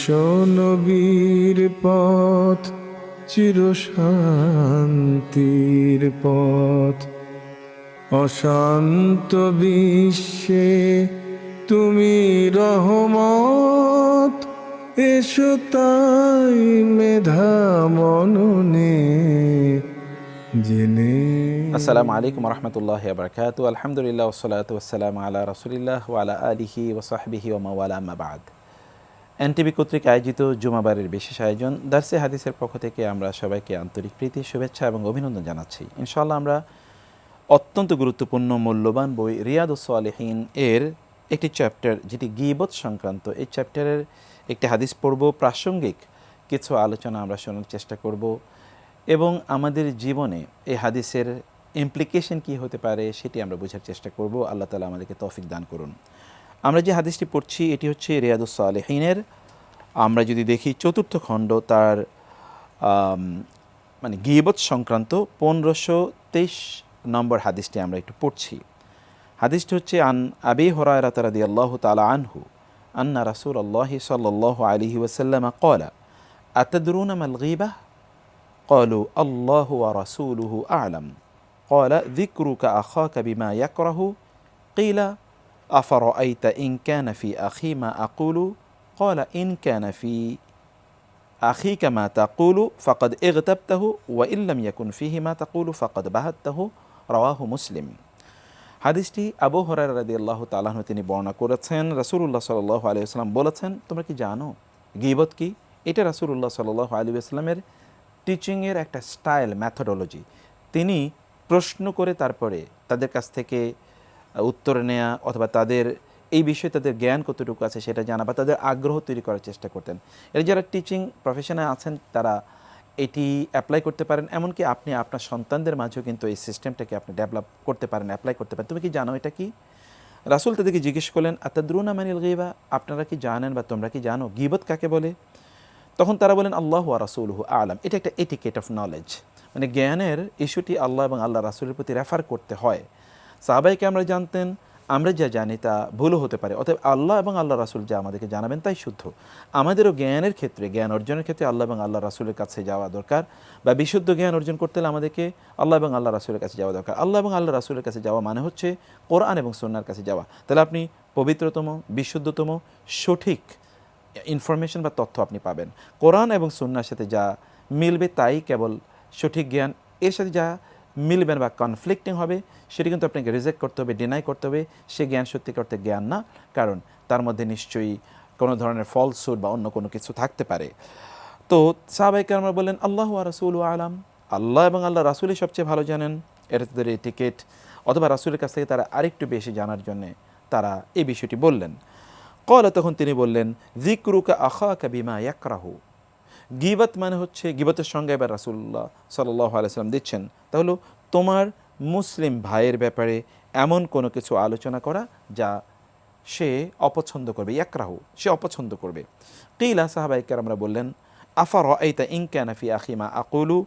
বিশ্ব নবীর পথ চিরশান্তির পথ। অশান্ত বিশ্বে তুমি রহমত, এসো তাই মেধা মননে জেনে। আসসালামু আলাইকুম রহমতুল্লাহি ওয়া বারাকাতুহু। আলহামদুলিল্লাহ ওয়াসসালাতু ওয়াসসালামু আলা রাসূলিল্লাহ ওয়া আলা আলিহি ওয়া সাহবিহি ওয়া মাওয়ালা, আম্মা বাদ। এনটিভি কর্তৃক আয়োজিত জুমাবারের বিশেষ আয়োজন দারসে হাদিসের পক্ষ থেকে আমরা সবাইকে আন্তরিক প্রীতি, শুভেচ্ছা এবং অভিনন্দন জানাচ্ছি। ইনশাআল্লাহ আমরা অত্যন্ত গুরুত্বপূর্ণ মূল্যবান বই রিয়াদুস সালিহিন এর একটি চ্যাপ্টার, যেটি গীবত সংক্রান্ত, এই চ্যাপ্টারের একটি হাদিস পড়ব। প্রাসঙ্গিক কিছু আলোচনা আমরা শোনার চেষ্টা করব এবং আমাদের জীবনে এই হাদিসের ইমপ্লিকেশন কী হতে পারে সেটি আমরা বোঝার চেষ্টা করব। আল্লাহ তাআলা আমাদেরকে তৌফিক দান করুন। আমরা যে হাদিসটি পড়ছি এটি হচ্ছে রিয়াদুস সালিহিনের, আমরা যদি দেখি চতুর্থ খণ্ড, তার মানে গীবত সংক্রান্ত 1523 নম্বর হাদিসটি আমরা একটু পড়ছি। হাদিসটি হচ্ছে আন আবি হুরায়রা রাদিয়াল্লাহু তাআলা আনহু আন্না রাসূলুল্লাহি সাল্লাল্লাহু আলাইহি ওয়াসাল্লাম ক্বালা আতাদরুনা মাল গীবাহ قالوا الله ورسوله أعلم قال ذكرك أخاك بما يكره قيل أفرأيت إن كان في أخي ما أقول قال إن كان في أخيك ما تقول فقد اغتبته وإن لم يكن فيه ما تقول فقد بهته رواه مسلم। হাদিসটি আবু হুরায়রা রাদিয়াল্লাহু তাআলা আনহু তিনি বর্ণনা করেছেন। রাসূলুল্লাহ সাল্লাল্লাহু আলাইহি ওয়াসাল্লাম বলেছেন, তোমরা কি জানো গীবত কি? এটা রাসূলুল্লাহ সাল্লাল্লাহু আলাইহি ওয়াসাল্লামের টিচিংয়ের একটা স্টাইল, ম্যাথোডোলজি। তিনি প্রশ্ন করে তারপরে তাদের কাছ থেকে উত্তর নেওয়া অথবা তাদের এই বিষয়ে তাদের জ্ঞান কতটুকু আছে সেটা জানা বা তাদের আগ্রহ তৈরি করার চেষ্টা করতেন। এর যারা টিচিং প্রফেশনে আছেন তারা এটি অ্যাপ্লাই করতে পারেন। এমনকি আপনি আপনার সন্তানদের মাঝেও কিন্তু এই সিস্টেমটাকে আপনি ডেভেলপ করতে পারেন, অ্যাপ্লাই করতে পারেন। তুমি কি জানো এটা কি? রাসূল তাদেরকে জিজ্ঞেস করলেন, আতাদরুনা মানিল গীবা, আপনারা কি জানেন বা তোমরা কি জানো গীবত কাকে বলে? তখন তারা বলেন আল্লাহু ওয়া রাসূলুহু আ'লাম। এটা একটা এটিকেট অফ নলেজ, মানে জ্ঞানের ইস্যুটি আল্লাহ এবং আল্লাহ রাসূলের প্রতি রেফার করতে হয়। সাহাবায়ে কেরামরা জানতেন, আমরা যা জানি তা ভুলও হতে পারে, অতএব আল্লাহ এবং আল্লাহ রাসূল যা আমাদেরকে জানাবেন তাই শুদ্ধ। আমাদেরও জ্ঞানের ক্ষেত্রে, জ্ঞান অর্জনের ক্ষেত্রে আল্লাহ এবং আল্লাহ রাসূলের কাছে যাওয়া দরকার, বা বিশুদ্ধ জ্ঞান অর্জন করতে হলে আমাদেরকে আল্লাহ এবং আল্লাহ রাসূলের কাছে যাওয়া দরকার। আল্লাহ এবং আল্লাহ রাসূলের কাছে যাওয়া মানে হচ্ছে কোরআন এবং সুন্নাহর কাছে যাওয়া। তাহলে আপনি পবিত্রতম, বিশুদ্ধতম, সঠিক ইনফরমেশন বা তথ্য আপনি পাবেন। কোরআন এবং সুন্নাহর সাথে যা মিলবে তাই কেবল সঠিক জ্ঞান। এর সাথে যা মিলবে বা কনফ্লিক্টিং হবে সেটি কিন্তু আপনাকে রিজেক্ট করতে হবে, ডিনাই করতে হবে। সে জ্ঞান সত্যিকার অর্থে জ্ঞান না, কারণ তার মধ্যে নিশ্চয়ই কোনো ধরনের ফলসুড বা অন্য কোনো কিছু থাকতে পারে। তো সাহাবায়ে কেরামরা বললেন আল্লাহু ওয়া রাসূলুহু আ'লাম, আল্লাহ এবং আল্লাহ রাসূলই সবচেয়ে ভালো জানেন। এটা তাদের এটিকেট, অথবা রাসূলের কাছ থেকে তারা আরেকটু বেশি জানার জন্যে তারা এই বিষয়টি বললেন। ক্বালা, তখন তিনি বললেন, যিকরুকা আখাকা বিমা ইয়াকরাহু। গীবত মানে হচ্ছে, গীবতের সঙ্গে এবার রাসূলুল্লাহ সাল্লাল্লাহু আলাইহি ওয়াসাল্লাম দিচ্ছেন, তা হলো তোমার মুসলিম ভাইয়ের ব্যাপারে এমন কোনো কিছু আলোচনা করা যা সে অপছন্দ করবে। ইয়াকরাহু, সে অপছন্দ করবে। কিলা, সাহাবায়ে কেরামরা বললেন, আফারাআইতা ইন কানা ফি আখি মা আকুলু,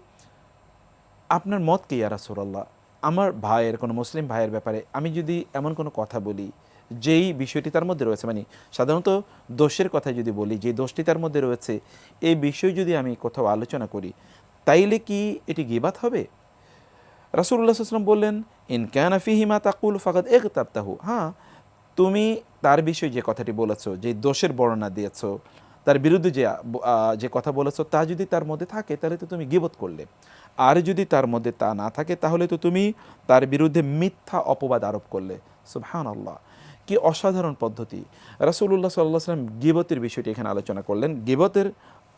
আপনার মত কি ইয়া রাসূলুল্লাহ, আমার ভাইয়ের, কোনো মুসলিম ভাইয়ের ব্যাপারে আমি যদি এমন কোনো কথা বলি যেই বিষয়টি তার মধ্যে রয়েছে, মানে সাধারণত দোষের কথা যদি বলি, যে দোষটি তার মধ্যে রয়েছে এই বিষয় যদি আমি কোথাও আলোচনা করি, তাইলে কি এটি গীবাত হবে? রাসূলুল্লাহ সাল্লাল্লাহু আলাইহি ওয়াসাল্লাম বললেন, ইন কানা ফিহি মা তাকুল ফাকাদ ইগতাবতাহু। হ্যাঁ, তুমি তার বিষয়ে যে কথাটি বলেছো, যে দোষের বর্ণনা দিয়েছো, তার বিরুদ্ধে যে কথা বলেছো, তা যদি তার মধ্যে থাকে তাহলে তো তুমি গীবত করলে। আর যদি তার মধ্যে তা না থাকে তাহলে তো তুমি তার বিরুদ্ধে মিথ্যা অপবাদ আরোপ করলে। সুবহানাল্লাহ, কি অসাধারণ পদ্ধতি! রাসূলুল্লাহ সাল্লাল্লাহু আলাইহি ওয়াসাল্লাম গীবতের বিষয়টি এখানে আলোচনা করলেন। গীবতের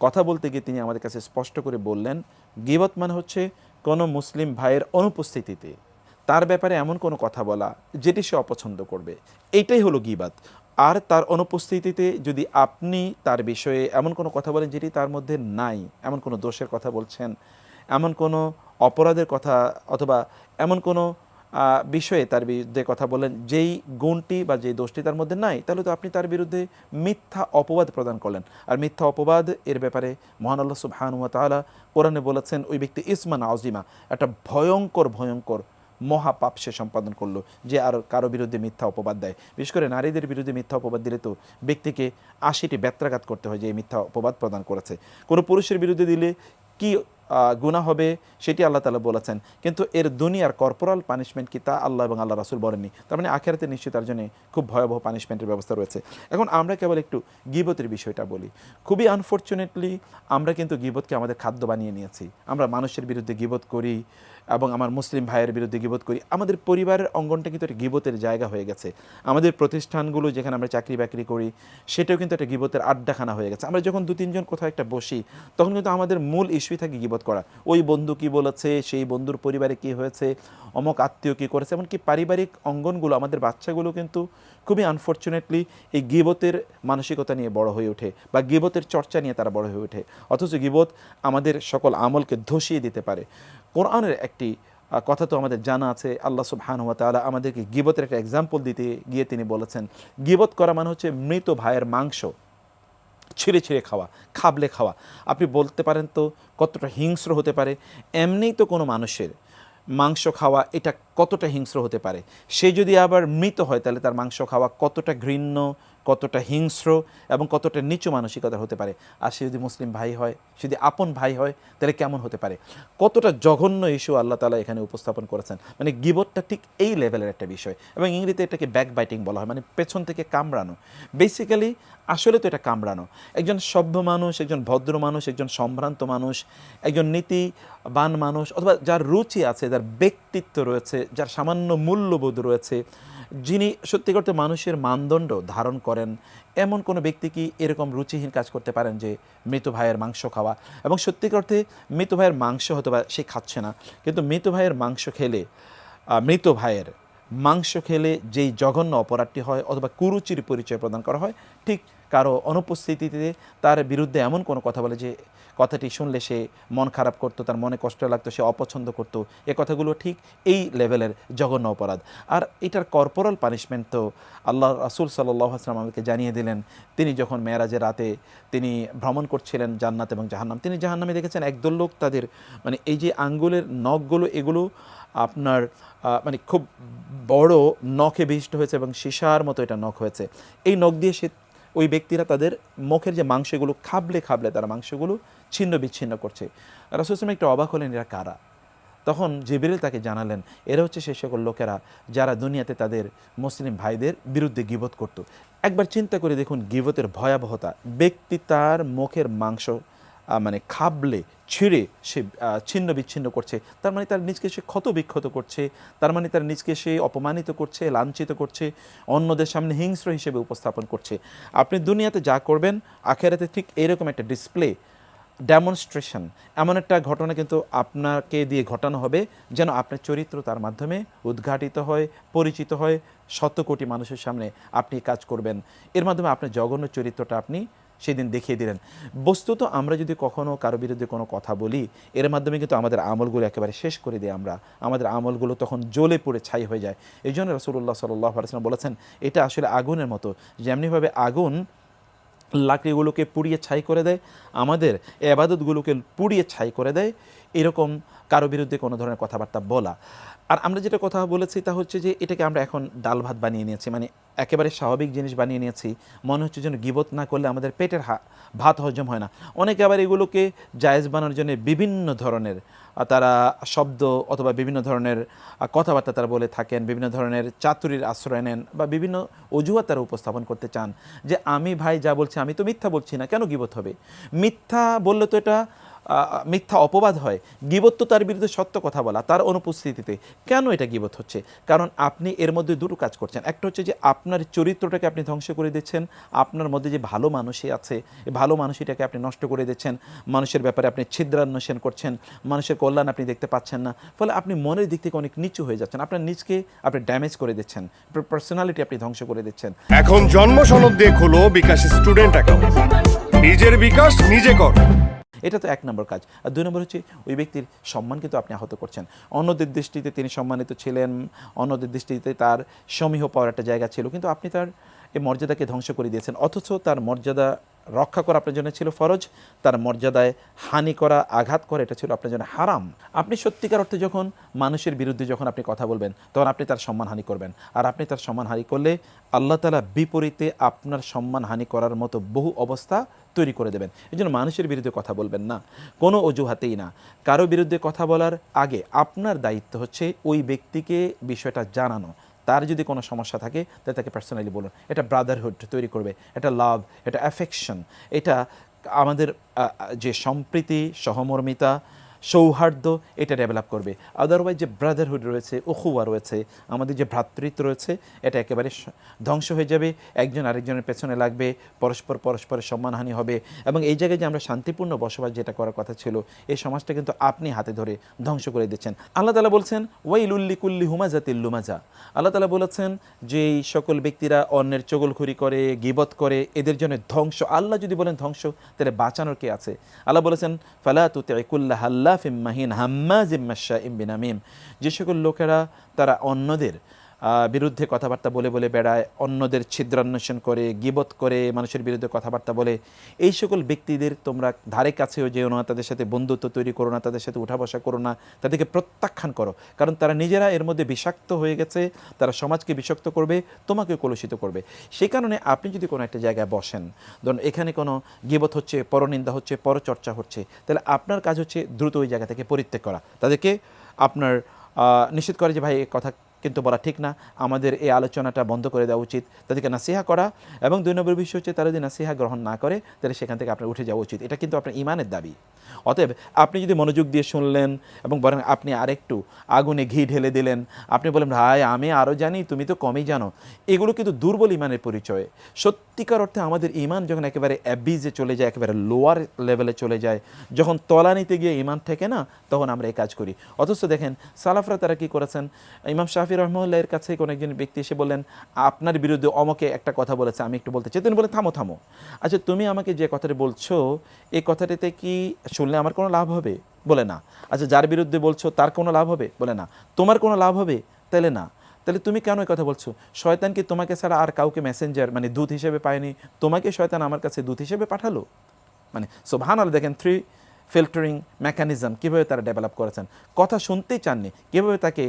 কথা বলতে গিয়ে তিনি আমাদের কাছে স্পষ্ট করে বললেন, গীবত মানে হচ্ছে কোনো মুসলিম ভাইয়ের অনুপস্থিতিতে তার ব্যাপারে এমন কোনো কথা বলা যেটি সে অপছন্দ করবে, এইটাই হলো গীবত। আর তার অনুপস্থিতিতে যদি আপনি তার বিষয়ে এমন কোনো কথা বলেন যেটি তার মধ্যে নাই, এমন কোনো দোষের কথা বলছেন, এমন কোনো অপরাধের কথা, অথবা এমন কোনো বিষয়ে তার বিরুদ্ধে কথা বলেন যেই গুণটি বা যেই দোষটি তার মধ্যে নাই, তাহলে তো আপনি তার বিরুদ্ধে মিথ্যা অপবাদ প্রদান করলেন। আর মিথ্যা অপবাদ এর ব্যাপারে মহান আল্লাহ সুবহানাহু ওয়া তাআলা কোরআনে বলেছেন, ওই ব্যক্তি ইসমান আযীমা, একটা ভয়ঙ্কর ভয়ঙ্কর মহাপাপ সে সম্পাদন করলো, যে আর কারো বিরুদ্ধে মিথ্যা অপবাদ দেয়। বিশেষ করে নারীদের বিরুদ্ধে মিথ্যা অপবাদ দিলে তো ব্যক্তিকে 80টি ব্যত্রাঘাত করতে হয় যে এই মিথ্যা অপবাদ প্রদান করেছে। কোনো পুরুষের বিরুদ্ধে দিলে কি গুনাহ হবে সেটি আল্লাহ তাআলা বলেছেন, কিন্তু এর দুনিয়ার কর্পোরাল পানিশমেন্ট কি তা আল্লাহ এবং আল্লাহ রাসূল বলেননি। তার মানে আখিরাতে নিশ্চয়ই তার জন্য খুব ভয়াবহ পানিশমেন্টের ব্যবস্থা রয়েছে। এখন আমরা কেবল একটু গীবতের বিষয়টা বলি। খুবই আনফর্চুনেটলি আমরা কিন্তু গীবতকে আমাদের খাদ্য বানিয়ে নিয়েছি। আমরা মানুষের বিরুদ্ধে গীবত করি এবং আমার মুসলিম ভাইয়ের বিরুদ্ধে গীবত করি। আমাদের পরিবারের অঙ্গনটা কিন্তু একটা গীবতের জায়গা হয়ে গেছে। আমাদের প্রতিষ্ঠানগুলো যেখানে আমরা চাকরি বাকরি করি সেটাও কিন্তু একটা গীবতের আড্ডাখানা হয়ে গেছে। আমরা যখন 2-3 জন কোথাও একটা বসি তখন কিন্তু আমাদের মূল ইস্যুই থাকে গীবত করা। ওই বন্ধু কী বলেছে, সেই বন্ধুর পরিবারে কী হয়েছে, অমুক আত্মীয় কী করেছে, এমনকি পারিবারিক অঙ্গনগুলো আমাদের বাচ্চাগুলো কিন্তু খুবই আনফর্চুনেটলি এই গীবতের মানসিকতা নিয়ে বড় হয়ে ওঠে বা গীবতের চর্চা নিয়ে তারা বড় হয়ে ওঠে। অথচ গীবত আমাদের সকল আমলকে ধসিয়ে দিতে পারে। কোরআনের একটি কথা তো আমাদের জানা আছে, আল্লাহ সুবহানাহু ওয়া তাআলা আমাদেরকে গীবতের একটা এক্সাম্পল দিতে গিয়ে তিনি বলেছেন, গীবত করা মানে হচ্ছে মৃত ভাইয়ের মাংস ছিঁড়ে ছিঁড়ে খাওয়া, খাবলে খাওয়া। আপনি বলতে পারেন তো কতটা হিংস্র হতে পারে? এমনিই তো কোনো মানুষের মাংস খাওয়া এটা কতটা হিংস্র হতে পারে, সে যদি আবার মৃত হয় তাহলে তার মাংস খাওয়া কতটা ঘৃণ্য, কতটা হিংস্র এবং কতটা নিচু মানসিকতার হতে পারে। আর সে যদি মুসলিম ভাই হয়, যদি আপন ভাই হয়, তাহলে কেমন হতে পারে? কতটা জঘন্য ইস্যু আল্লাহ তাআলা এখানে উপস্থাপন করেছেন। মানে গীবতটা ঠিক এই লেভেলের একটা বিষয়, এবং ইংরেজিতে এটাকে ব্যাক বাইটিং বলা হয়, মানে পেছন থেকে কামড়ানো। বেসিক্যালি আসলে তো এটা কামড়ানো। একজন সভ্য মানুষ, একজন ভদ্র মানুষ, একজন সম্ভ্রান্ত মানুষ, একজন নীতিবান মানুষ, অথবা যার রুচি আছে, যার ব্যক্তিত্ব রয়েছে, যার সামান্য মূল্যবোধ রয়েছে, যিনি সত্যি করতে মানুষের মানদণ্ড ধারণ করেন, এমন কোনো ব্যক্তি কি এরকম রুচিহীন কাজ করতে পারেন যে মৃত ভাইয়ের মাংস খাওয়া? এবং সত্যি করতে মৃত ভাইয়ের মাংস হয়তো বা সে খাচ্ছে না, কিন্তু মৃত ভাইয়ের মাংস খেলে, মৃত ভাইয়ের মাংস খেলে যেই জঘন্য অপরাধটি হয় অথবা কুরুচির পরিচয় প্রদান করা হয়, ঠিক কারো অনুপস্থিতিতে তার বিরুদ্ধে এমন কোনো কথা বলে যে কথাটি শুনলে সে মন খারাপ করতো, তার মনে কষ্ট লাগতো, সে অপছন্দ করতো, এ কথাগুলো ঠিক এই লেভেলের জঘন্য অপরাধ। আর এটার কর্পোরাল পানিশমেন্ট তো আল্লাহ রাসূল সাল্লাল্লাহু আলাইহি ওয়াসাল্লাম আমাদেরকে জানিয়ে দিলেন। তিনি যখন মেরাজের রাতে তিনি ভ্রমণ করছিলেন জান্নাত এবং জাহান্নাম, তিনি জাহান্নামে দেখেছেন একদল লোক তাদের মানে এই যে আঙ্গুলের নখগুলো এগুলো আপনার মানে খুব বড় নখে বিশিষ্ট হয়েছে এবং সীসার মতো এটা নখ হয়েছে। এই নখ দিয়ে সে ওই ব্যক্তিরা তাদের মুখের যে মাংসগুলো খাবলে খাবলে তারা মাংসগুলো ছিন্ন বিচ্ছিন্ন করছে। রাসূল সাল্লাল্লাহু আলাইহি ওয়াসাল্লাম একটু অবাক হলেন, এরা কারা? তখন জিবরিল তাকে জানালেন, এরা হচ্ছে সেই সকল লোকেরা যারা দুনিয়াতে তাদের মুসলিম ভাইদের বিরুদ্ধে গীবত করত। একবার চিন্তা করে দেখুন গীবতের ভয়াবহতা। ব্যক্তি তার মুখের মাংস মানে খাবলে ছিঁড়ে সে ছিন্ন বিচ্ছিন্ন করছে, তার মানে তার নিজকে সে ক্ষত বিক্ষত করছে, তার মানে তার নিজকে সে অপমানিত করছে, লাঞ্ছিত করছে, অন্যদের সামনে হিংস্র হিসেবে উপস্থাপন করছে। আপনি দুনিয়াতে যা করবেন আখিরাতে ঠিক এরকম একটা ডিসপ্লে, ডেমনস্ট্রেশন, এমন একটা ঘটনা কিন্তু আপনাকে দিয়ে ঘটানো হবে যেন আপনার চরিত্র তার মাধ্যমে উদ্ঘাটিত হয়, পরিচিত হয়, শত কোটি মানুষের সামনে আপনি কাজ করবেন। এর মাধ্যমে আপনার জঘন্য চরিত্রটা আপনি সেদিন দেখিয়ে দিলেন। বস্তুত আমরা যদি কখনও কারো বিরুদ্ধে কোনো কথা বলি, এর মাধ্যমে কিন্তু আমাদের আমলগুলো একেবারে শেষ করে দিই আমরা, আমাদের আমলগুলো তখন জ্বলে পুড়ে ছাই হয়ে যায়। এই জন্য রাসূলুল্লাহ সাল্লাল্লাহু আলাইহি ওয়াসাল্লাম বলেছেন এটা আসলে আগুনের মতো, যেমনিভাবে আগুন লাকড়িগুলোকে পুড়িয়ে ছাই করে দেয়, আমাদের ইবাদতগুলোকে পুড়িয়ে ছাই করে দেয়, এরকম কারো বিরুদ্ধে কোনো ধরনের কথাবার্তা বলা। আর আমরা যেটা কথা বলেছি তা হচ্ছে যে এটাকে আমরা এখন ডাল ভাত বানিয়ে নিয়েছি, মানে একেবারে স্বাভাবিক জিনিস বানিয়ে নিয়েছি। মনে হচ্ছে যেন গীবত না করলে আমাদের পেটের ভাত হজম হয় না। অনেকে আবার এগুলোকে জায়েজ বানানোর জন্য বিভিন্ন ধরনের তারা শব্দ অথবা বিভিন্ন ধরনের কথাবার্তা তারা বলে থাকেন, বিভিন্ন ধরনের চাতুরির আশ্রয় নেন বা বিভিন্ন অজুহাত তারা উপস্থাপন করতে চান যে আমি ভাই যা বলছি আমি তো মিথ্যা বলছি না, কেন গীবত হবে? মিথ্যা বললে তো এটা মিথ্যা অপবাদ হয়। গীবত তো তার বিরুদ্ধে সত্য কথা বলা, তার অনুপস্থিতিতে। কেন এটা গীবত হচ্ছে? কারণ আপনি এর মধ্যে দুটো কাজ করছেন। একটা হচ্ছে যে আপনার চরিত্রটাকে আপনি ধ্বংস করে দিচ্ছেন, আপনার মধ্যে যে ভালো মানুষই আছে এই ভালো মানুষটাকে আপনি নষ্ট করে দিচ্ছেন, মানুষের ব্যাপারে আপনি ছিদ্রান্বেষণ করছেন, মানুষের কল্যাণ আপনি দেখতে পাচ্ছেন না, ফলে আপনি মনের দিক থেকে অনেক নিচু হয়ে যাচ্ছেন, আপনার নিজকে আপনি ড্যামেজ করে দিচ্ছেন, আপনার পার্সোনালিটি আপনি ধ্বংস করে দিচ্ছেন। এখন জন্ম সনদ দিয়ে খোলো বিকাশ স্টুডেন্ট অ্যাকাউন্ট, নিজের বিকাশ নিজে কর। এটা তো এক নম্বর কাজ। আর দুই নম্বর হচ্ছে ওই ব্যক্তির সম্মান কিন্তু আপনি আহত করছেন। অন্যদের দৃষ্টিতে তিনি সম্মানিত ছিলেন, অন্যদের দৃষ্টিতে তার সমীহ পাওয়ার একটা জায়গা ছিল, কিন্তু আপনি তার এই মর্যাদাকে ধ্বংস করে দিয়েছেন। অথচ তার মর্যাদা রক্ষা করা আপনার জন্য ছিল ফরজ, তার মর্যাদায় হানি করা, আঘাত করা এটা ছিল আপনার জন্য হারাম। আপনি সত্যিকার অর্থে যখন মানুষের বিরুদ্ধে যখন আপনি কথা বলবেন তখন আপনি তার সম্মানহানি করবেন, আর আপনি তার সম্মানহানি করলে আল্লাহ তাআলা বিপরীতে আপনার সম্মানহানি করার মতো বহু অবস্থা তৈরি করে দেবেন। এই জন্য মানুষের বিরুদ্ধে কথা বলবেন না, কোনো অজুহাতেই না। কারো বিরুদ্ধে কথা বলার আগে আপনার দায়িত্ব হচ্ছে ওই ব্যক্তিকে বিষয়টা জানানো। তার যদি কোনো সমস্যা থাকে তাহলে তাকে পার্সোনালি বলুন। এটা ব্রাদারহুড তৈরি করবে, এটা লাভ, এটা অ্যাফেকশন, এটা আমাদের যে সম্প্রীতি, সহমর্মিতা, সৌহার্দ্য এটা ডেভেলপ করবে। আদারওয়াইজ যে ব্রাদারহুড রয়েছে, উখুয়া রয়েছে, আমাদের যে ভ্রাতৃত্ব রয়েছে, এটা একেবারে ধ্বংস হয়ে যাবে। একজন আরেকজনের পেছনে লাগবে, পরস্পরের সম্মানহানি হবে, এবং এই জায়গায় যে আমরা শান্তিপূর্ণ বসবাস যেটা করার কথা ছিল, এই সমাজটা কিন্তু আপনি হাতে ধরে ধ্বংস করে দিচ্ছেন। আল্লাহ তাআলা বলছেন ওয়াইলুল লিকুল্লি হুমাজাতিল লুমাজা। আল্লাহ তাআলা বলেছেন যে এই সকল ব্যক্তিরা অন্যের চগলখুরি করে, গীবত করে, এদের জন্য ধ্বংস। আল্লাহ যদি বলেন ধ্বংস, তাহলে বাঁচানোর কে আছে? আল্লাহ বলেছেন ফালা তুতি কুল্লা হাল্লাফিম মাহিন হাম্মাজিম মাশাইম বিনামিম। যে সকল লোকেরা তারা অন্যদের বিরুদ্ধে কথাবার্তা বলে বলে বেড়ায়, অন্যদের ছিদ্রান্বেষণ করে, গীবত করে, মানুষের বিরুদ্ধে কথাবার্তা বলে, এই সকল ব্যক্তিদের তোমরা ধারে কাছেও যেও না, তাদের সাথে বন্ধুত্ব তৈরি করো না, তাদের সাথে উঠা বসা করো না, তাদেরকে প্রত্যাখ্যান করো। কারণ তারা নিজেরা এর মধ্যে বিষাক্ত হয়ে গেছে, তারা সমাজকে বিষাক্ত করবে, তোমাকে কলুষিত করবে। সেই কারণে আপনি যদি কোনো একটা জায়গায় বসেন, ধরুন এখানে কোনো গীবত হচ্ছে, পরনিন্দা হচ্ছে, পরচর্চা হচ্ছে, তাহলে আপনার কাজ হচ্ছে দ্রুত ওই জায়গা থেকে পরিত্যাগ করা, তাদেরকে আপনার নিশ্চিত করে যে ভাই এই কথা কিন্তু বলা ঠিক না, আমাদের এই আলোচনাটা বন্ধ করে দেওয়া উচিত, তাদেরকে নাসিহা করা। এবং 2 নম্বর বিষয় হচ্ছে তারা যদি নাসিহা গ্রহণ না করে তাহলে সেখান থেকে আপনার উঠে যাওয়া উচিত। এটা কিন্তু আপনার ঈমানের দাবি। অতএব আপনি যদি মনোযোগ দিয়ে শুনলেন এবং বরং আপনি আরেকটু আগুনে ঘি ঢেলে দিলেন, আপনি বলেন ভাই আমি আরও জানি, তুমি তো কমই জানো, এগুলো কিন্তু দুর্বল ঈমানের পরিচয়। সত্যিকার অর্থে আমাদের ঈমান যখন একেবারে অ্যাবিজে চলে যায়, একেবারে লোয়ার লেভেলে চলে যায়, যখন তলানিতে গিয়ে ঈমান থাকে না, তখন আমরা এই কাজ করি। অথচ দেখেন সালাফরা তারা কী করেছেন, ইমাম শাফি রহমাতুল্লাহর কাছে কোনো একজন ব্যক্তি এসে বললেন আপনার বিরুদ্ধে অমকে একটা কথা বলেছে, আমি একটু বলতে চাই। তিনি বলে থামো থামো, আচ্ছা তুমি আমাকে যে কথাটা বলছো এই কথাটাতে কি শুনলে আমার কোনো লাভ হবে? বলে না। আচ্ছা যার বিরুদ্ধে বলছো তার কোনো লাভ হবে? বলে না। তোমার কোনো লাভ হবে? তাহলে না। তাহলে তুমি কেন এই কথা বলছো? শয়তান কি তোমাকে ছাড়া আর কাউকে মেসেঞ্জার মানে দূত হিসেবে পায়নি? তোমাকে শয়তান আমার কাছে দূত হিসেবে পাঠালো। মানে সুবহানাল্লাহ, দেখেন 3 ফিল্টারিং মেকানিজম কীভাবে তারা ডেভেলপ করেছেন। কথা শুনতেই চাননি, কীভাবে তাকে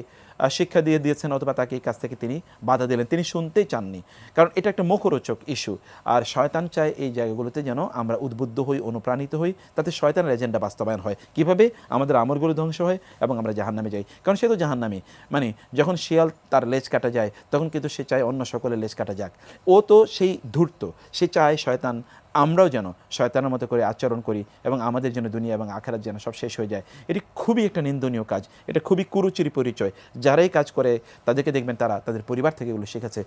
শিক্ষা দিয়ে দিয়েছেন, অথবা তাকে এই কাছ থেকে তিনি বাধা দিলেন, তিনি শুনতেই চাননি। কারণ এটা একটা মুখরোচক ইস্যু, আর শয়তান চায় এই জায়গাগুলোতে যেন আমরা উদ্বুদ্ধ হই, অনুপ্রাণিত হই, তাতে শয়তানের এজেন্ডা বাস্তবায়ন হয়। কিভাবে? আমাদের আমলগুলো ধ্বংস হয় এবং আমরা জাহান্নামে যাই। কারণ সে তো জাহান্নামী, মানে যখন শিয়াল তার লেজ কাটা যায় তখন কিন্তু সে চায় অন্য সকলের লেজ কাটা যাক। ও তো সেই ধূর্ত, সে চায় শয়তান আমরাও যেন শয়তানের মতো করে আচরণ করি এবং আমাদের জন্য দুনিয়া এবং আখিরাত যেন সব শেষ হয়ে যায়। এটি খুবই একটা নিন্দনীয় কাজ, এটা খুবই কুরুচির পরিচয়। যারাই কাজ করে তাদেরকে দেখবেন তারা তাদের পরিবার থেকে এগুলো শিখেছে।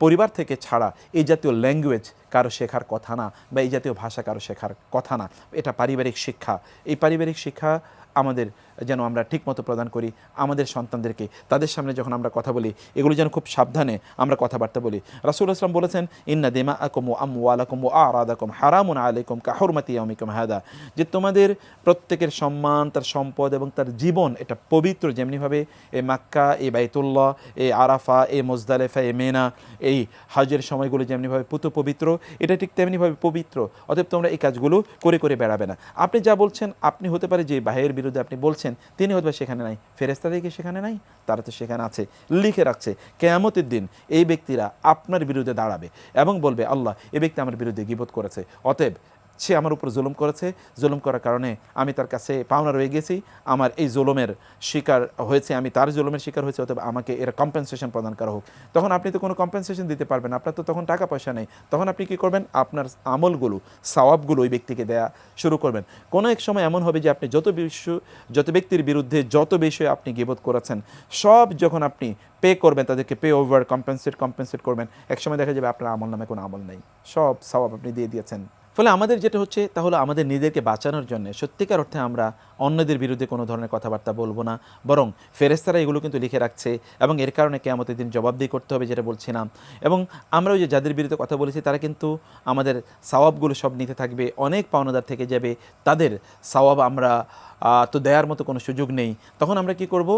পরিবার থেকে ছাড়া এই জাতীয় ল্যাঙ্গুয়েজ কারো শেখার কথা না, বা এই জাতীয় ভাষা কারো শেখার কথা না। এটা পারিবারিক শিক্ষা। এই পারিবারিক শিক্ষা আমাদের যেন আমরা ঠিকমতো প্রদান করি আমাদের সন্তানদেরকে। তাদের সামনে যখন আমরা কথা বলি এগুলো যেন খুব সাবধানে আমরা কথাবার্তা বলি। রাসূলুল্লাহ সাল্লাল্লাহু আলাইহি ওয়াসাল্লাম বলেছেন ইন্না দিমাআকুম ওয়া আমওয়ালাকুম ওয়া আরাদাকুম হারামুন আলাইকুম কাহুরমাতি ইয়াউমিকুম হাদা, যে তোমাদের প্রত্যেকের সম্মান, তার সম্পদ এবং তার জীবন এটা পবিত্র। যেমনিভাবে এই মাক্কা, এই বাইতুল্লাহ, এই আরাফা, এই মুজদালিফা, এই মিনা, এই হজের সময়গুলো যেমনিভাবে পুত পবিত্র, এটা ঠিক তেমনিভাবে পবিত্র। অতএব তোমরা এই কাজগুলো করে করে বেড়াবে না। আপনি যা বলছেন, আপনি হতে পারে যে ভাইয়ের বিরুদ্ধে আপনি বলছেন তিনি হয়তো সেখানে নাই, ফেরেশতারা কি সেখানে নাই? তারা তো সেখানে আছে, লিখে রাখছে। কিয়ামতের দিন এই ব্যক্তিরা আপনার বিরুদ্ধে দাঁড়াবে এবং বলবে আল্লাহ এই ব্যক্তি আমার বিরুদ্ধে গীবত করেছে, অতএব সে আমার উপর জুলুম করেছে, জুলুম করার কারণে আমি তার কাছে পাওনা রয়ে গেছি, আমার এই জুলুমের শিকার হয়েছে, আমি তার জুলুমের শিকার হয়েছে, অতএব আমাকে এর কম্পেনসেশন প্রদান করা হোক। তখন আপনি তো কোনো কম্পেনসেশন দিতে পারবেন না, আপনার তো তখন টাকা পয়সা নেই। তখন আপনি কী করবেন? আপনার আমলগুলো, সওয়াবগুলো ওই ব্যক্তিকে দেয়া শুরু করবেন। কোনো এক সময় এমন হবে যে আপনি যত ব্যক্তির বিরুদ্ধে যত বিষয়ে আপনি গীবত করেছেন সব যখন আপনি পে করবেন, তাদেরকে পে ওভার কম্পেনসেট করবেন, একসময় দেখা যাবে আপনার আমল নামে কোনো আমল নেই, সব সওয়াব আপনি দিয়ে দিয়েছেন। ফলে আমাদের যেটা হচ্ছে তা হলো আমাদের নিজেদেরকে বাঁচানোর জন্য সত্যিকার অর্থে আমরা অন্যদের বিরুদ্ধে কোনো ধরনের কথাবার্তা বলবো না, বরং ফেরেশতারা এগুলো কিন্তু লিখে রাখছে এবং এর কারণে কিয়ামতের দিন জবাবদিহি করতে হবে, যেটা বলছিলাম। এবং আমরা ওই যে যাদের বিরুদ্ধে কথা বলেছি তারা কিন্তু আমাদের সওয়াবগুলো সব নিতে থাকবে, অনেক পাওনাদার থেকে যাবে, তাদের সওয়াব আমরা তো দেয়ার মতো কোনো সুযোগ নেই, তখন আমরা কি করব,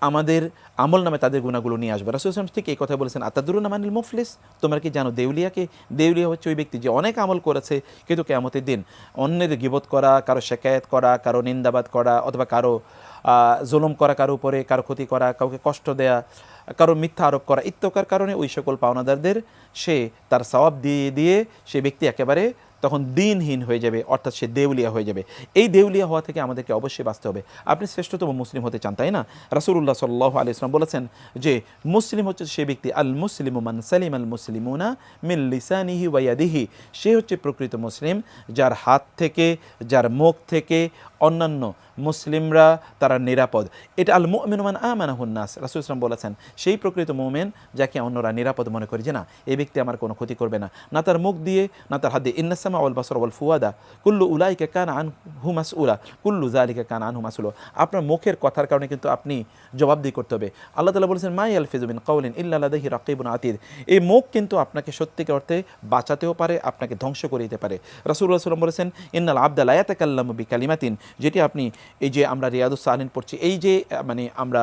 আমাদের আমল নামে তাদের গুণাগুলো নিয়ে আসবে। রাসূল সাল্লাল্লাহু আলাইহি ওয়াসাল্লাম ঠিক এই কথা বলেছেন, আতাদরুনা মানিল মুফলিস, তোমরা কি জানো দেউলিয়াকে? দেউলিয়া হচ্ছে ওই ব্যক্তি যে অনেক আমল করেছে কিন্তু কিয়ামতের দিন অন্যের গীবত করা, কারো শিকায়াত করা, কারো নিন্দাবাদ করা, অথবা কারো জুলুম করা, কারো উপরে কারো ক্ষতি করা, কাউকে কষ্ট দেয়া, কারো মিথ্যা আরোপ করা ইত্যাকার কারণে ওই সকল পাওনাদারদের সে তার সওয়াব দিয়ে দিয়ে সে ব্যক্তি একেবারে তখন দিনহীন হয়ে যাবে, অর্থাৎ সে দেউলিয়া হয়ে যাবে। এই দেউলিয়া হওয়া থেকে আমাদেরকে অবশ্যই বাঁচতে হবে। আপনি শ্রেষ্ঠতম মুসলিম হতে চান, তাই না? রাসূলুল্লাহ সাল্লাল্লাহু আলাইহি ওয়াসাল্লাম বলেছেন যে মুসলিম হচ্ছে সে ব্যক্তি, আল মুসলিমু মান সালিম আল মুসলিমুনা মিন লিসানিহি ওয়া ইয়াদিহি, সে হচ্ছে প্রকৃত মুসলিম যার হাত থেকে, যার মুখ থেকে অন্যান্য মুসলিমরা তারা নিরাপদ। এটা আল মুমিনু মান আমানাহুন নাস, রাসূল সাল্লাল্লাহু আলাইহি ওয়াসাল্লাম বলেছেন সেই প্রকৃত মুমিন যাকে অন্যরা নিরাপদ মনে করে, যে না এই ব্যক্তি আমার কোনো ক্ষতি করবে না, না তার মুখ দিয়ে না তার হাত দিয়ে। ইন্নাস সামা ওয়াল বাসার ওয়াল ফুয়াদা কুল্লু উলাইকা কানা আনহু মাসউলা কুল্লু যালিকা কানা আনহু মাসউলা, আপনার মুখের কথার কারণে কিন্তু আপনি জবাবদিহি করতে হবে। আল্লাহ তাআলা বলেছেন মা ইয়ালফিযু মিন কাউলিন ইল্লা লাদাইহি রাকিবুন আতীদ, এই মুখ কিন্তু আপনাকে সত্যিকার অর্থে বাঁচাতেও পারে, আপনাকে ধ্বংস করে দিতে পারে। রাসূলুল্লাহ সাল্লাল্লাহু আলাইহি ওয়াসাল্লাম বলেছেন ইন্নাল আবদা লা ইয়াতাকাল্লামু বিকালিমাতিন, যেটি আপনি এই যে আমরা রিয়াদুস সালিহিন পড়ছি, এই যে মানে আমরা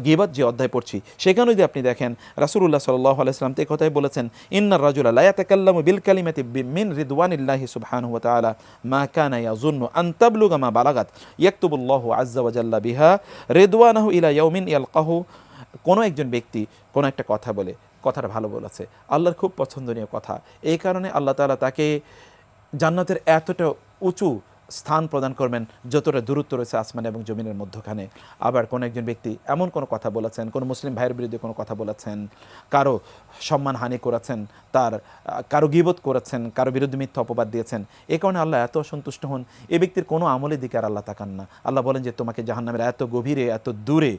গীবত যে অধ্যায় পড়ছি সেখানে যদি আপনি দেখেন রাসূলুল্লাহ সাল্লাল্লাহু আলাইহি ওয়াসাল্লাম এই কথাই বলেছেন ইন্নার রাজুলা লা ইয়াতাকাল্লামু বিল কালিমাতি মিন রিদওয়ানিল্লাহি সুবহানাহু ওয়া তাআলা মা কানা ইয়াযুন্নু আন তাবলুগা মা বালাগাত ইয়াকতুবুল্লাহু আযজা ওয়া জাল্লা বিহা রিদওয়ানাহু ইলা ইয়াউমিন ইয়ালকাহু, কোনো একজন ব্যক্তি কোনো একটা কথা বলে, কথাটা ভালো বলেছে, আল্লাহর খুব পছন্দনীয় কথা, এই কারণে আল্লাহ তাআলা তাকে জান্নাতের এতটা উঁচু স্থান প্রদান করবেন যতটা দূরত্ব রয়েছে আসমান এবং জমিনের মধ্যখানে। আবার কোনো একজন ব্যক্তি এমন কোনো কথা বলেছেন, কোনো মুসলিম ভাইয়ের বিরুদ্ধে কোনো কথা বলেছেন, কারো সম্মানহানি করেছেন, তার কারো গীবত করেছেন, কারো বিরুদ্ধে মিথ্যা অপবাদ দিয়েছেন, এই কারণে আল্লাহ এত অসন্তুষ্ট হন, এই ব্যক্তির কোনো আমলের দিকে আর আল্লাহ তাকান না। আল্লাহ বলেন যে তোমাকে জাহান্নামের এত গভীরে, এত দূরে,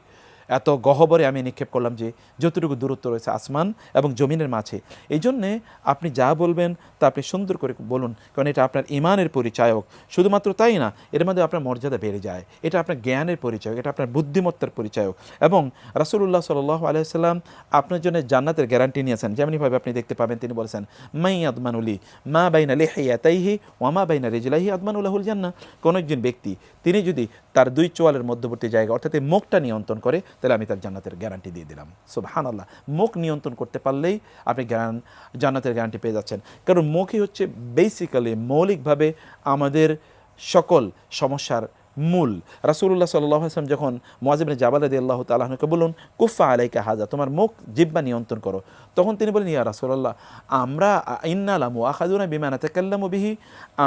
এত গহ্বরে আমি নিক্ষেপ করলাম যে যতটুকু দূরত্ব রয়েছে আসমান এবং জমিনের মাঝে। এই জন্যে আপনি যা বলবেন তা আপনি সুন্দর করে বলুন, কারণ এটা আপনার ঈমানের পরিচায়ক। শুধুমাত্র তাই না, এর মধ্যে আপনার মর্যাদা বেড়ে যায়, এটা আপনার জ্ঞানের পরিচায়ক, এটা আপনার বুদ্ধিমত্তার পরিচায়ক। এবং রাসূলুল্লাহ সাল্লাল্লাহু আলাইহি ওয়াসাল্লাম আপনার জন্য জান্নাতের গ্যারান্টি নিয়েছেন। যেমনিভাবে আপনি দেখতে পাবেন তিনি বলেছেন মাই আদমানুলি মা বাইনা লিহিয়াতাইহি ওয়া মা বাইনা রিজলাইহি আদমানু লাহুল জান্নাহ, কোনো একজন ব্যক্তি তিনি যদি তার দুই চোয়ালের মধ্যবর্তী জায়গা অর্থাৎ এই মুখটা নিয়ন্ত্রণ করে তাহলে আমি তার জান্নাতের গ্যারান্টি দিয়ে দিলাম। সুবহানাল্লাহ, মুখ নিয়ন্ত্রণ করতে পারলেই আপনি জান্নাতের গ্যারান্টি পেয়ে যাচ্ছেন। কারণ মুখই হচ্ছে বেসিক্যালি মৌলিকভাবে আমাদের সকল সমস্যার মূল। রাসূলুল্লাহ সাল্লাল্লাহু আলাইহি ওয়াসাল্লাম যখন মুআয ইবনে জাবাল রাদিয়াল্লাহু তাআলা আনহুকে বলুন কুফা আলাইকা হাযা, তোমার মুখ জিহ্বা নিয়ন্ত্রণ করো, তখন তিনি বলেন ইয়া রাসূলুল্লাহ আমরা ইন্না লা মুআখাযুনা বিমা নাতাকাল্লামু বিহি,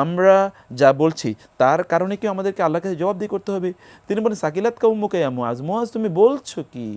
আমরা যা বলছি তার কারণে কি আমাদেরকে আল্লাহর কাছে জবাবদিহি করতে হবে? তিনি বলেন সাকিলাত কাউমুকা ইয়া মুআয, মুআয তুমি বলছো কি?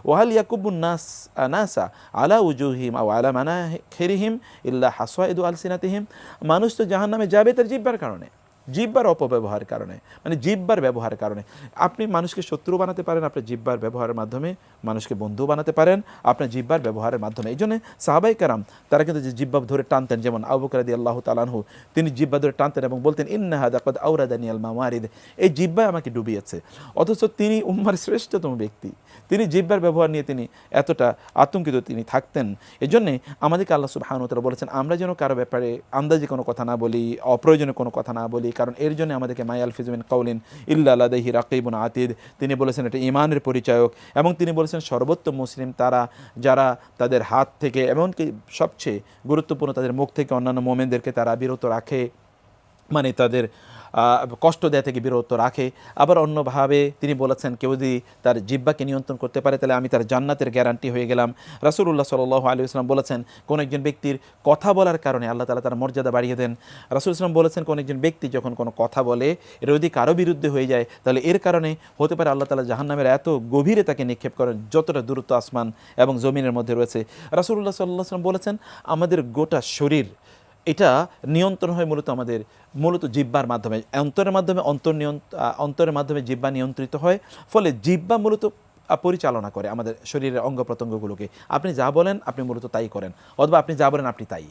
ওয়াহাল ইয়াকুবুন নাস আনাসা আলা উজুহিম আও আলা মানাখিরিহিম ইল্লা হাসাইদু আলসিনাতিহিম, মানুষ তো জাহান্নামে যাবে তার জিহ্বার কারণে, জিহ্বার অপব্যবহারের কারণে, মানে জিহ্বার ব্যবহারের কারণে। আপনি মানুষকে শত্রু বানাতে পারেন আপনার জিহ্বার ব্যবহারের মাধ্যমে, মানুষকে বন্ধু বানাতে পারেন আপনার জিহ্বার ব্যবহারের মাধ্যমে। এই জন্য সাহাবায়ে কেরাম তারা কিন্তু যে জিহ্বা ধরে টানতেন, যেমন আবু বকর রাদিয়াল্লাহু তাআলা আনহু তিনি জিহ্বা ধরে টানতেন এবং বলতেন ইন্না হাযা ক্বাদ আওরাদানি আল মাওয়ারিদ, এই জিহ্বাই আমাকে ডুবিয়েছে। অথচ তিনি উম্মার শ্রেষ্ঠতম ব্যক্তি, তিনি জিহ্বার ব্যবহার নিয়ে তিনি এতটা আতঙ্কিত তিনি থাকতেন। এই জন্যে আমাদেরকে আল্লাহ সুবহানাহু ওয়া তাআলা বলেছেন আমরা যেন কারো ব্যাপারে আন্দাজি কোনো কথা না বলি, অপ্রয়োজনীয় কোনো কথা না বলি, কারণ এর জন্য আমাদেরকে মা ইয়ালফিযু মিন কাউলিন ইল্লা লাদাইহি রাকিবুন আতীদ, তিনি বলেছেন এটা ঈমানের পরিচায়ক। এবং তিনি বলেছেন সর্বোত্তম মুসলিম তারা যারা তাদের হাত থেকে এমনকি সবচেয়ে গুরুত্বপূর্ণ তাদের মুখ থেকে অন্যান্য মুমিনদেরকে তারা বিরত রাখে, মানে তাদের কষ্ট দেয়া থেকে বিরত রাখে। আবার অন্যভাবে তিনি বলেছেন কেউ যদি তার জিহ্বাকে নিয়ন্ত্রণ করতে পারে তাহলে আমি তার জান্নাতের গ্যারান্টি হয়ে গেলাম। রাসূলুল্লাহ সাল্লাল্লাহু আলাইহি ওয়াসাল্লাম বলেছেন কোন একজন ব্যক্তির কথা বলার কারণে আল্লাহ তাআলা তার মর্যাদা বাড়িয়ে দেন। রাসূল সাল্লাল্লাহু বলেছেন কোন একজন ব্যক্তি যখন কোনো কথা বলে এর যদি কারো বিরুদ্ধে হয়ে যায় তাহলে এর কারণে হতে পারে আল্লাহ তাআলা জাহান্নামের এত গভীরে তাকে নিক্ষেপ করেন যতটা দূরত্ব আসমান এবং জমিনের মধ্যে রয়েছে। রাসূলুল্লাহ সাল্লাল্লাহু আলাইহি ওয়াসাল্লাম বলেছেন আমাদের গোটা শরীর এটা নিয়ন্ত্রণ হয় মূলত জিহ্বার মাধ্যমে, অন্তরের মাধ্যমে জিহ্বা নিয়ন্ত্রিত হয়, ফলে জিহ্বা মূলত পরিচালনা করে আমাদের শরীরের অঙ্গ প্রত্যঙ্গগুলোকে। আপনি যা বলেন আপনি মূলত তাই করেন, অথবা আপনি যা বলেন আপনি তাই।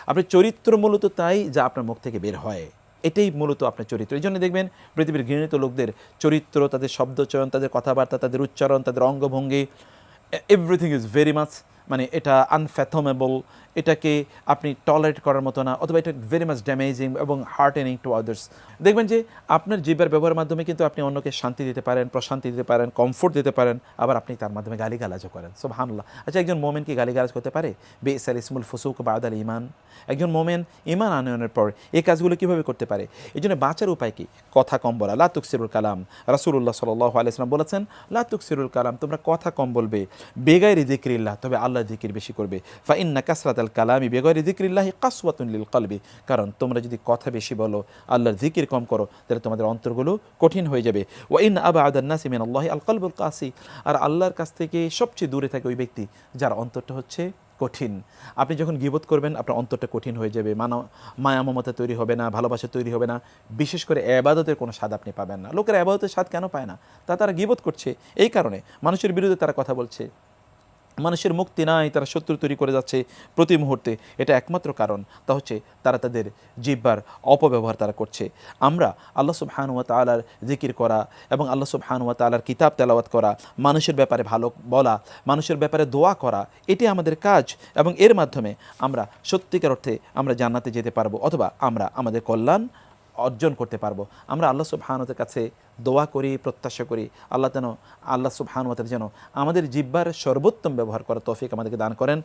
আপনি চরিত্র মূলত তাই যা আপনার মুখ থেকে বের হয়, এটাই মূলত আপনার চরিত্র। এই জন্য দেখবেন পৃথিবীর ঘৃণিত লোকদের চরিত্র, তাদের শব্দচয়ন, তাদের কথাবার্তা, তাদের উচ্চারণ, তাদের অঙ্গভঙ্গি, এভরিথিং ইজ ভেরি মাচ মানে এটা আনফ্যাথমেবল, এটাকে আপনি টলারেট করার মতো না, অথবা এটা ভেরি মাচ ড্যামেজিং এবং হার্টেনিং টু আদার্স। দেখবেন যে আপনার জিহ্বার ব্যবহারের মাধ্যমে কিন্তু আপনি অন্যকে শান্তি দিতে পারেন, প্রশান্তি দিতে পারেন, কমফোর্ট দিতে পারেন, আবার আপনি তার মাধ্যমে গালিগালাজও করেন। সুবহানাল্লাহ। আচ্ছা, একজন মোমেন কি গালিগালাজ করতে পারে? বিইসাল ইসমুল ফুসুক বাদাল ঈমান। একজন মোমেন ঈমান আনয়নের পর এই কাজগুলো কীভাবে করতে পারে? এই জন্য বাঁচার উপায় কি? কথা কম বলা, লা তুকসিরুল কালাম। রাসূলুল্লাহ সাল্লাল্লাহু আলাইহি ওয়াসাল্লাম বলেছেন, লা তুকসিরুল কালাম, তোমরা কথা কম বলবে, বেগাইরি যিকরিল্লাহ, তবে আল্লাহর জিকির বেশি করবে। ফা ইন্না কাসরাতাল কালামি বেগাইরি যিকরিল্লাহি কাসওয়াতুন লিল কলবি, কারণ তোমরা যদি কথা বেশি বলো, আল্লাহর জিকির কম করো, তাহলে তোমাদের অন্তরগুলো কঠিন হয়ে যাবে। ওয়া ইন আবআদান নাসি মিনাল্লাহি আল কলবুল কাসি, আর আল্লাহর কাছ থেকে সবচেয়ে দূরে থাকে ওই ব্যক্তি যার অন্তরটা হচ্ছে কঠিন। আপনি যখন গীবত করবেন আপনার অন্তরটা কঠিন হয়ে যাবে, মায়া মমতা তৈরি হবে না, ভালোবাসা তৈরি হবে না, বিশেষ করে ইবাদতের কোনো স্বাদ আপনি পাবেন না। লোকেরা ইবাদতের স্বাদ কেন পায় না? তারা গীবত করছে, এই কারণে মানুষের বিরুদ্ধে তারা কথা বলছে, মানুষের মুক্তি নাই, তারা শত্রু তৈরি করে যাচ্ছে প্রতি মুহূর্তে। এটা একমাত্র কারণ, তা হচ্ছে তারা তাদের জিহ্বার অপব্যবহার তারা করছে। আমরা আল্লাহ সুবহানাহু ওয়া তাআলার জিকির করা এবং আল্লাহ সুবহানাহু ওয়া তাআলার কিতাব তেলাওয়াত করা, মানুষের ব্যাপারে ভালো বলা, মানুষের ব্যাপারে দোয়া করা, এটি আমাদের কাজ, এবং এর মাধ্যমে আমরা সত্যিকার অর্থে আমরা জান্নাতে যেতে পারবো, অথবা আমরা আমাদের কল্যাণ অর্জন করতে পারবো। আমরা আল্লাহ সুবহানাহু ওয়া তাআলার কাছে দোয়া করি, প্রত্যাশা করি আল্লাহ সুবহানাহু ওয়া তাআলা যেন আমাদের জিহ্বার সর্বোত্তম ব্যবহার করার তৌফিক আমাদেরকে দান করেন।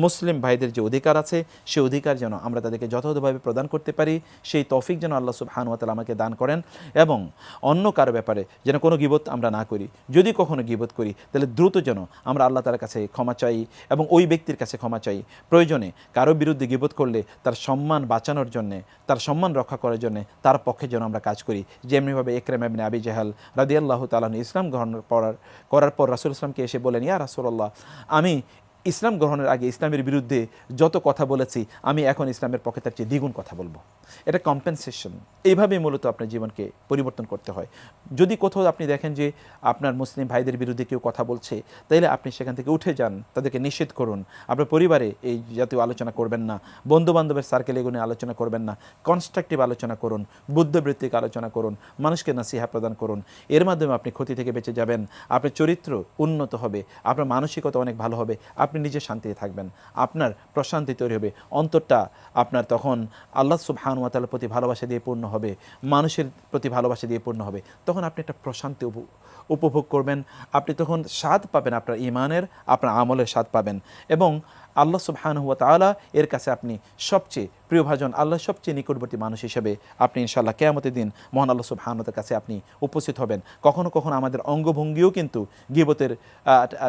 মুসলিম ভাইদের যে অধিকার আছে সেই অধিকার যেন আমরা তাদেরকে যথাযথভাবে প্রদান করতে পারি, সেই তৌফিক যেন আল্লাহ সুবহানাহু ওয়া তাআলা আমাকে দান করেন, এবং অন্য কারো ব্যাপারে যেন কোনো গীবত আমরা না করি। যদি কখনো গীবত করি তাহলে দ্রুত যেন আমরা আল্লাহ তাআলার কাছে ক্ষমা চাই এবং ওই ব্যক্তির কাছে ক্ষমা চাই। প্রয়োজনে কারো বিরুদ্ধে গীবত করলে তার সম্মান বাঁচানোর জন্যে, তার সম্মান রক্ষা করার জন্যে তার পক্ষে যেন আমরা কাজ করি। যেমনিভাবে ইকরামা ইবনে আবি জাহাল রাদিয়াল্লাহু তাআলা ইসলাম গ্রহণ করার পর রাসূল ইসলামকে এসে বলেন, ইয়া রাসূলুল্লাহ, আমি ইসলাম গ্রহণের আগে ইসলামের বিরুদ্ধে যত কথা বলেছি, আমি এখন ইসলামের পক্ষে তার চেয়ে দ্বিগুণ কথা বলবো। এটা কম্পেনসেশন। এইভাবেই মূলত আপনার জীবনকে পরিবর্তন করতে হয়। যদি কোথাও আপনি দেখেন যে আপনার মুসলিম ভাইদের বিরুদ্ধে কেউ কথা বলছে, তাইলে আপনি সেখান থেকে উঠে যান, তাদেরকে নিষেধ করুন। আপনার পরিবারে এই জাতীয় আলোচনা করবেন না, বন্ধুবান্ধবের সার্কেলে এগুলো আলোচনা করবেন না, কনস্ট্রাকটিভ আলোচনা করুন, বুদ্ধবৃত্তিক আলোচনা করুন, মানুষকে নসিহা প্রদান করুন। এর মাধ্যমে আপনি ক্ষতি থেকে বেঁচে যাবেন, আপনার চরিত্র উন্নত হবে, আপনার মানসিকতা অনেক ভালো হবে, আপনি নিজে শান্তিতে থাকবেন, আপনার প্রশান্তি তৈরি হবে, অন্তরটা আপনার তখন আল্লাহ সুবহানাহু ওয়া তাআলার প্রতি ভালোবাসা দিয়ে পূর্ণ হবে, মানুষের প্রতি ভালোবাসা দিয়ে পূর্ণ হবে। তখন আপনি একটা প্রশান্তি উপভোগ করবেন, আপনি তখন স্বাদ পাবেন, আপনার ঈমানের, আপনার আমলের স্বাদ পাবেন, এবং আল্লাহ সুবহানাহু ওয়া তাআলা এর কাছে আপনি সবচেয়ে প্রিয়ভাজন, আল্লাহর সবচেয়ে নিকটবর্তী মানুষ হিসেবে আপনি ইনশাআল্লাহ কিয়ামতের দিন মহান আল্লাহ সুবহানাহু ওয়া তাআলার কাছে আপনি উপস্থিত হবেন। কখনো কখনো আমাদের অঙ্গভঙ্গিও কিন্তু গীবতের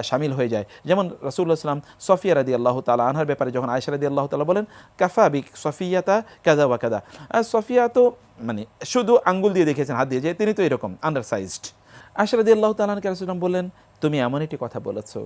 শামিল হয়ে যায়। যেমন রাসূলুল্লাহ সাল্লাল্লাহু আলাইহি ওয়াসাল্লাম সফিয়া রাদিয়াল্লাহু তাআলা আনহার ব্যাপারে যখন আয়েশা রাদিয়াল্লাহু তাআলা বলেন, কাফা বি সফিয়াতা কাযা ওয়া কাযা, সফিয়া তো মানে শুধু আঙ্গুল দিয়ে দেখেছেন, হাত দিয়ে, যে তিনি তো এরকম আন্ডারসাইজড। আয়েশা রাদিয়াল্লাহু তাআলা আনহাকে রাসূলুল্লাহ বললেন, তুমি এমন একটি কথা বলেছো,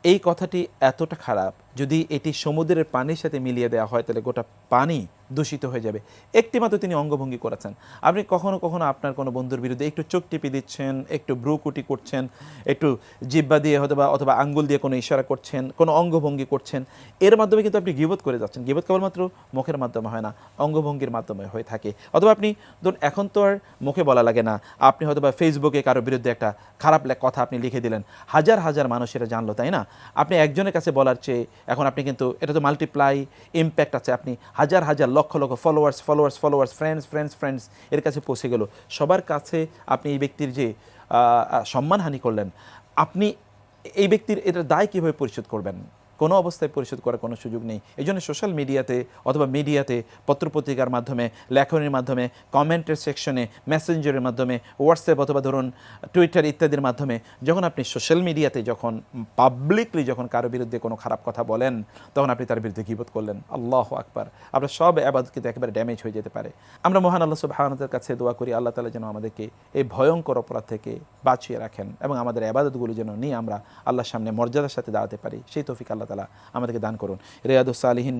এই কথাটি এতটা খারাপ, যদি এটি সমুদ্রের পানির সাথে মিলিয়ে দেওয়া হয় তাহলে গোটা পানি দূষিত হয়ে যাবে। একটি মাত্র তিনি অঙ্গভঙ্গি করেছেন। আপনি কখনো কখনো আপনার কোনো বন্ধুর বিরুদ্ধে একটু চোখ টিপি দিচ্ছেন, একটু ভ্রুকুটি করছেন, একটু জিহ্বা দিয়ে অথবা আঙ্গুল দিয়ে কোনো ইশারা করছেন, কোনো অঙ্গভঙ্গি করছেন, এর মাধ্যমে কিন্তু আপনি গীবত করে যাচ্ছেন। গীবত কেবলমাত্র মুখের মাধ্যমে হয় না, অঙ্গভঙ্গির মাধ্যমে হয়ে থাকে। অথবা আপনি ধরুন এখন তো আর মুখে বলা লাগে না, আপনি হয়তোবা ফেসবুকে কারোর বিরুদ্ধে একটা খারাপ কথা আপনি লিখে দিলেন, হাজার হাজার মানুষেরা জানলো, তাই না? আপনি একজনের কাছে বলার চেয়ে এখন আপনি কিন্তু এটা তো মাল্টিপ্লাই ইম্প্যাক্ট আছে, আপনি হাজার হাজার লক্ষ লক্ষ ফলোয়ার্স ফ্রেন্ডস এর কাছে পৌঁছে গেল। সবার কাছে আপনি এই ব্যক্তির যে সম্মানহানি করলেন, আপনি এই ব্যক্তির এটার দায় কীভাবে পরিশোধ করবেন? কোনো অবস্থায় পরিশোধ করার কোনো সুযোগ নেই। এই জন্য সোশ্যাল মিডিয়াতে অথবা মিডিয়াতে, পত্রপত্রিকার মাধ্যমে, লেখনের মাধ্যমে, কমেন্টের সেকশনে, মেসেঞ্জারের মাধ্যমে, হোয়াটসঅ্যাপ অথবা ধরুন টুইটার ইত্যাদির মাধ্যমে যখন আপনি সোশ্যাল মিডিয়াতে যখন পাবলিকলি যখন কারো বিরুদ্ধে কোনো খারাপ কথা বলেন, তখন আপনি তার বিরুদ্ধে গীবত করলেন। আল্লাহু আকবার। আপনার সব ইবাদত কিন্তু একেবারে ড্যামেজ হয়ে যেতে পারে। আমরা মহান আল্লাহ সুবহানাহু ওয়া তাআলার কাছে দোয়া করি, আল্লাহ তাআলা যেন আমাদেরকে এই ভয়ঙ্কর অপরাধ থেকে বাঁচিয়ে রাখেন এবং আমাদের ইবাদতগুলো যেন নিয়ে আমরা আল্লাহর সামনে মর্যাদার সাথে দাঁড়াতে পারি, সেই তৌফিক আল্লাহ তাআলা আমাদেরকে দান করুন। রিয়াদুস সালিহিন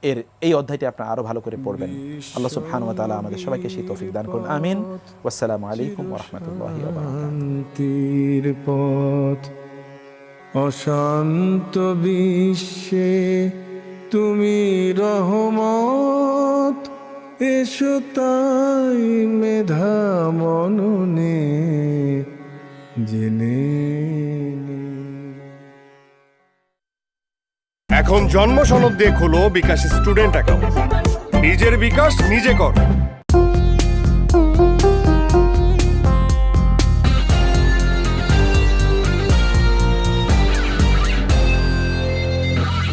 এর এই অধ্যায়টি আপনারা আরো ভালো করে পড়বেন। আল্লাহ সুবহানাহু ওয়া তাআলা আমাদের সবাইকে সেই তৌফিক দান করুন। আমিন। ওয়াসসালামু আলাইকুম ওয়া রাহমাতুল্লাহি ওয়া বারাকাতুহু। পথ অশান্ত বিশ্বে তুমি রহমত, এসো তাই মেধা মননে জেনে এখন জন্ম সনদ দিয়ে খোলো বিকাশ স্টুডেন্ট অ্যাকাউন্ট। নিজের বিকাশ নিজে কর।